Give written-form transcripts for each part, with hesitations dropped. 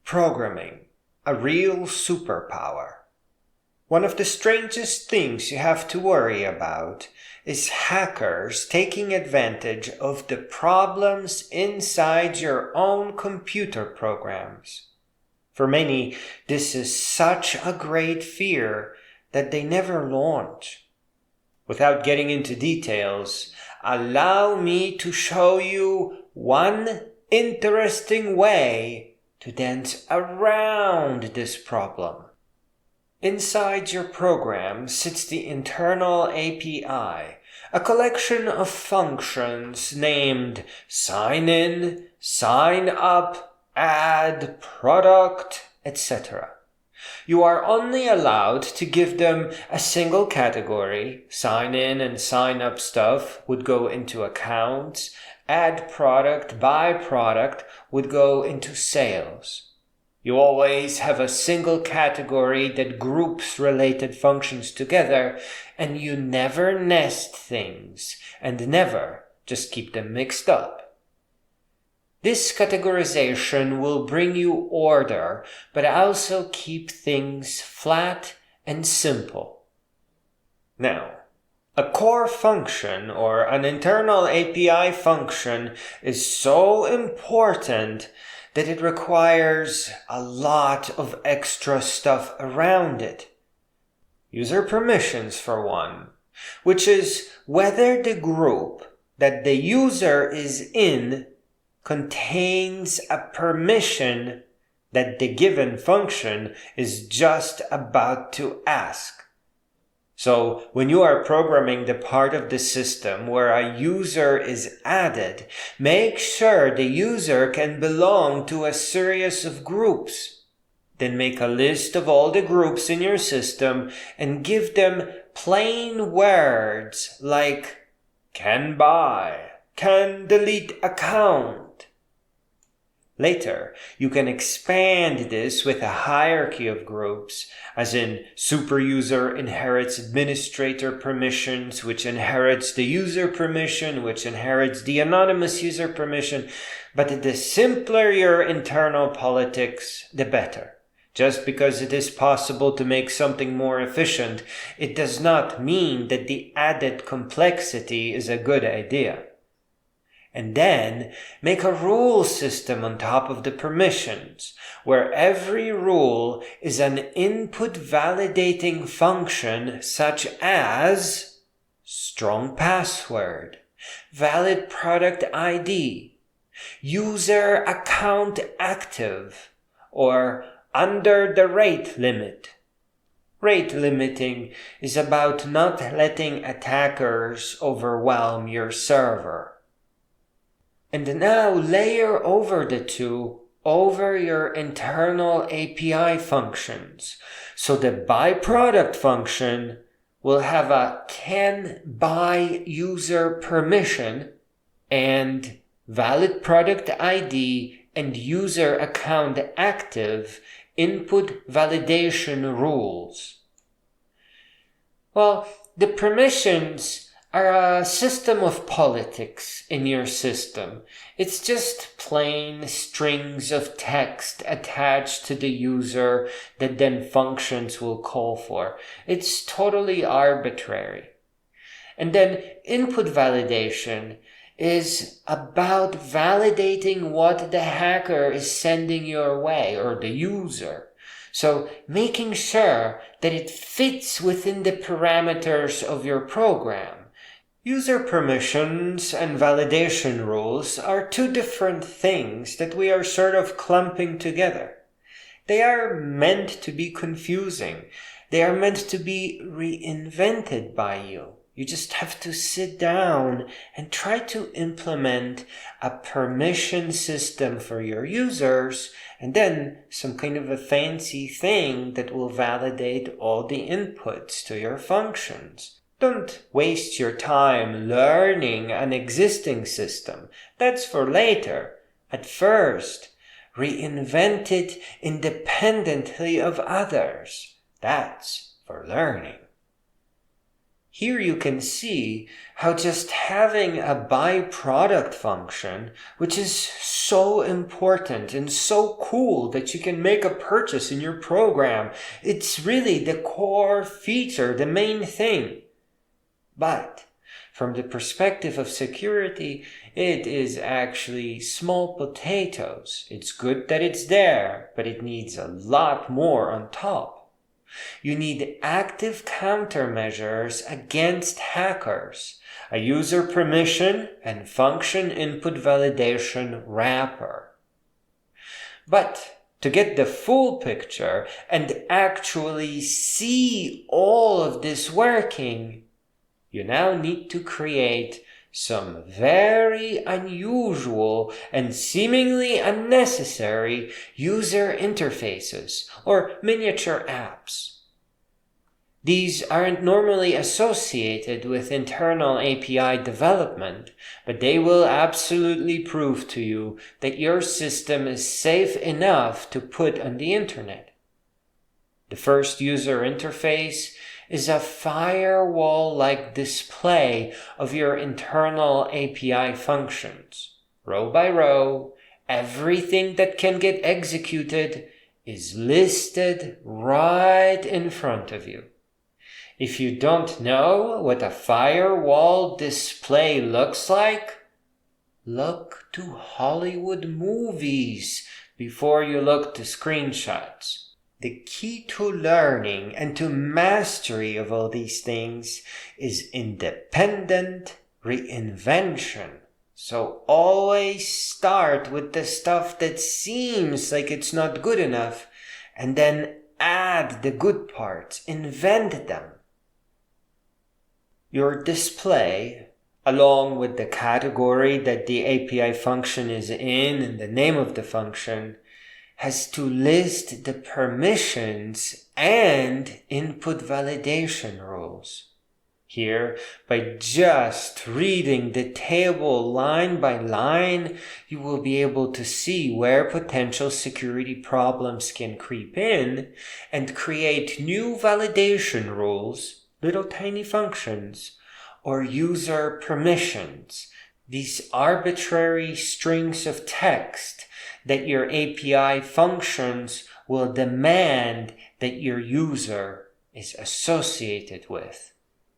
Programming, a real superpower. One of the strangest things you have to worry about is hackers taking advantage of the problems inside your own computer programs. For many, this is such a great fear that they never launch. Without getting into details, allow me to show you one interesting way to dance around this problem. Inside your program sits the internal API, a collection of functions named signIn, signUp, addProduct, etc. You are only allowed to give them a single category. Sign in and sign up stuff would go into accounts. addProduct, buyProduct would go into sales. You always have a single category that groups related functions together, and you never nest things and never just keep them mixed up. This categorization will bring you order, but also keep things flat and simple. Now, a core function or an internal API function is so important that it requires a lot of extra stuff around it. User permissions for one, which is whether the group that the user is in contains a permission that the given function is just about to ask. So when you are programming the part of the system where a user is added, make sure the user can belong to a series of groups. Then make a list of all the groups in your system and give them plain words like can buy, can delete account. Later, you can expand this with a hierarchy of groups, as in superuser inherits administrator permissions, which inherits the user permission, which inherits the anonymous user permission. But the simpler your internal politics, the better. Just because it is possible to make something more efficient, it does not mean that the added complexity is a good idea. And then make a rule system on top of the permissions, where every rule is an input validating function such as strong password, valid product ID, user account active, or under the rate limit. Rate limiting is about not letting attackers overwhelm your server. And now layer over the two over your internal API functions. So the buyProduct function will have a can buy user permission and valid product ID and user account active input validation rules. Well, the permissions are a system of politics in your system. It's just plain strings of text attached to the user that then functions will call for. It's totally arbitrary. And then input validation is about validating what the hacker is sending your way, or the user. So making sure that it fits within the parameters of your program. User permissions and validation rules are two different things that we are sort of clumping together. They are meant to be confusing. They are meant to be reinvented by you. You just have to sit down and try to implement a permission system for your users, and then some kind of a fancy thing that will validate all the inputs to your functions. Don't waste your time learning an existing system. That's for later. At first, reinvent it independently of others. That's for learning. Here you can see how just having a buyProduct function, which is so important and so cool that you can make a purchase in your program, it's really the core feature, the main thing. But from the perspective of security, it is actually small potatoes. It's good that it's there, but it needs a lot more on top. You need active countermeasures against hackers, a user permission and function input validation wrapper. But to get the full picture and actually see all of this working, you now need to create some very unusual and seemingly unnecessary user interfaces or miniature apps. These aren't normally associated with internal API development, but they will absolutely prove to you that your system is safe enough to put on the internet. The first user interface is a firewall-like display of your internal API functions. Row by row, everything that can get executed is listed right in front of you. If you don't know what a firewall display looks like, look to Hollywood movies before you look to screenshots. The key to learning and to mastery of all these things is independent reinvention. So always start with the stuff that seems like it's not good enough and then add the good parts, invent them. Your display, along with the category that the API function is in and the name of the function, has to list the permissions and input validation rules. Here, by just reading the table line by line, you will be able to see where potential security problems can creep in and create new validation rules, little tiny functions, or user permissions, these arbitrary strings of text that your API functions will demand that your user is associated with,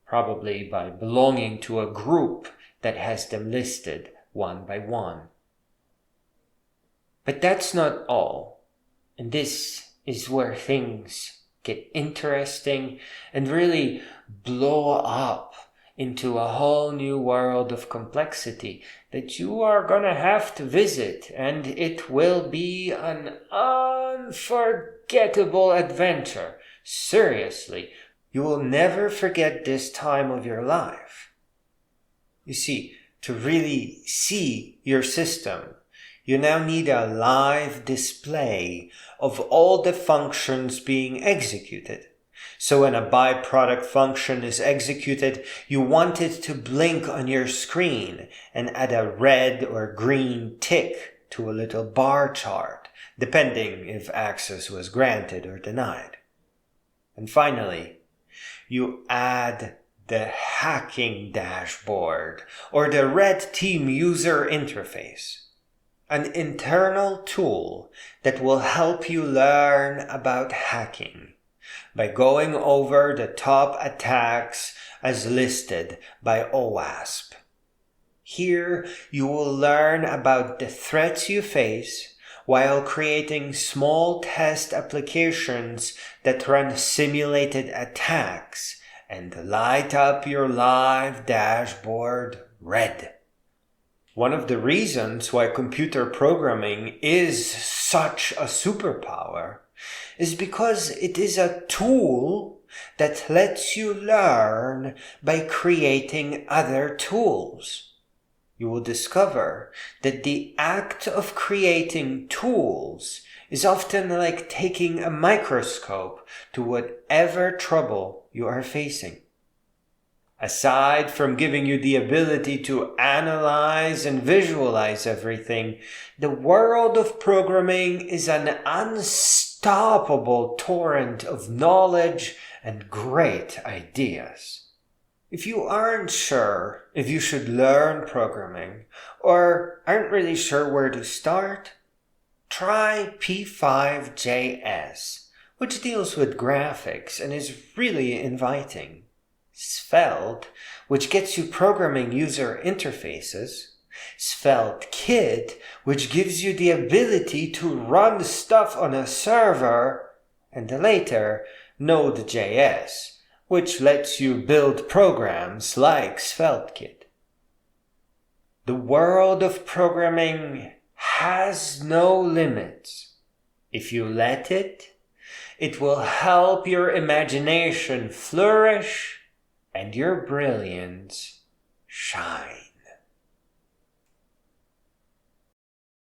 probably by belonging to a group that has them listed one by one. But that's not all, and this is where things get interesting and really blow up into a whole new world of complexity that you are gonna have to visit, and it will be an unforgettable adventure. Seriously, you will never forget this time of your life. You see, to really see your system, you now need a live display of all the functions being executed. So when a buyProduct function is executed, you want it to blink on your screen and add a red or green tick to a little bar chart, depending if access was granted or denied. And finally, you add the hacking dashboard or the red team user interface, an internal tool that will help you learn about hacking by going over the top attacks as listed by OWASP. Here you will learn about the threats you face while creating small test applications that run simulated attacks and light up your live dashboard red. One of the reasons why computer programming is such a superpower is because it is a tool that lets you learn by creating other tools. You will discover that the act of creating tools is often like taking a microscope to whatever trouble you are facing. Aside from giving you the ability to analyze and visualize everything, the world of programming is an unstoppable torrent of knowledge and great ideas. If you aren't sure if you should learn programming or aren't really sure where to start, try P5JS, which deals with graphics and is really inviting. Svelte, which gets you programming user interfaces. SvelteKit, which gives you the ability to run stuff on a server. And later, Node.js, which lets you build programs like SvelteKit. The world of programming has no limits. If you let it, it will help your imagination flourish and your brilliance shine.